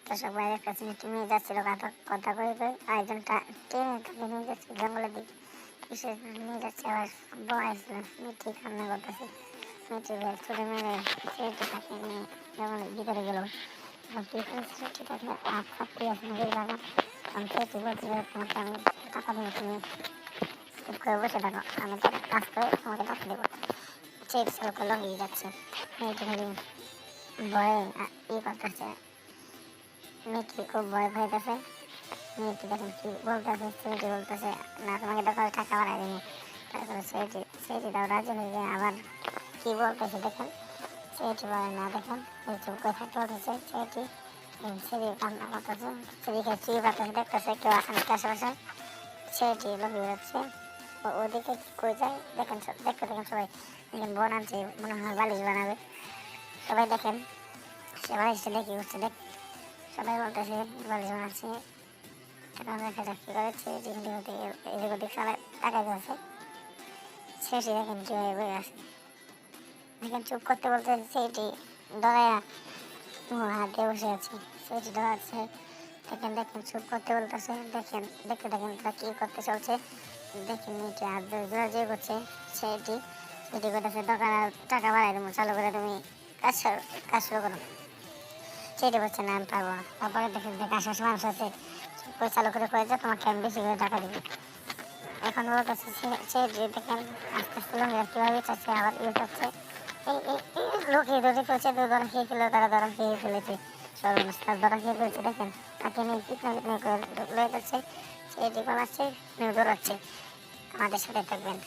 দর্শক বাইরের কাছে নিয়ে যাচ্ছিল কথা কথা কয়ে কয়ে আরেকজনটা টেনে তাকে নিয়ে যাচ্ছে জঙ্গলের দিকে। কিসে নিয়ে যাচ্ছে আবার বয় আসছিল মিঠি কান্না করতেছে। মিঠি ব্যাগ ছুটে মেরে ছেলেটি তাকে নিয়ে জঙ্গলের ভিতরে গেল। পিছনে ছেলেটি তাকে হাত চাপিয়ে আছে নদীর বাগান। আমি ছেলেটি বলছিল তোমাকে আমি টাকা দেবো, তুমি চুপ করে বসে থাকো, আমি তাকে কাজ করে তোমাকে টাকা দেবো। ছেলেটি চালকে লগিয়ে যাচ্ছে। মেয়েটি খালি ভয়ে করতেছে। মেয়েটি খুব ভয় পাইতেছে। মেয়েটি দেখেন কি বলতেছে, ছেলেটি বলতেছে না তোমাকে দরকার টাকা বাড়াই দিবো। তারপরে ছেলেটি তাও রাজি হয়ে যায়। আবার কি বলতেছে দেখেন, ছেলেটি বলে না দেখেন এই চুপ করে থাকতে বলতেছে। ছেলে কান্না করতেছে, ছেলেকে চুরি পাতাছে দেখতেছে কেউ আসে নাকি আশেপাশে। ছেলেটি লুকিয়ে যাচ্ছে। ওদিকে কই যায় দেখেন, দেখতে দেখেন সবাই দেখেন বোন আনছে, মনে হয় বালিশ বানাবে। সবাই দেখেন সে বালিশটা দেখি উঠছে দেখ, সবাই বলতেছে বালিশ বানাচ্ছে। এখন দেখা যাক কি করে। ছেলেটি এদিক ওদিক সবাই তাকাই যাচ্ছে। ছেলেটি দেখেন কীভাবে বয়ে আছে, দেখেন চুপ করতে বলতে ছেলেটি ডরায়া হাত দিয়ে বসে আছে। ছেলেটি ডরাচ্ছে দেখেন, দেখেন চুপ করতে বলতেছে। দেখেন দেখতে দেখেন তারা কী করতে চলছে। দেখেন মেয়েটি হাত ধরে জোরাজুরি করছে। ছেলেটি করতেছে টাকা বাড়াই দেবো, চালু করে তুমি কাজ শুরু করো। ছেলেটি বলছে না আমি পারবো না। তারপরে দেখেন আশেপাশে মানুষ আছে, চালু করে করেছে তোমাকে আমি বেশি করে টাকা দেবো। এখন বলতেছে ছেলেটি দেখেন আস্তে আস্তে লঙ্গিরা কীভাবে চাচ্ছে আবার চাচ্ছে। এই লোক এই ধরে ফেলছে, তো ধরা খেয়ে ফেলে তারা ধরা খেয়ে ফেলেছে। সর্বনাশ তার ধরা খেয়ে ফেলছে। দেখেন তাকে নিয়ে কিটনা করে লয়ে যাচ্ছে। ছেলেটি পালাচ্ছে, মেয়ে দৌড়াচ্ছে। আমাদের সাথে থাকবেন।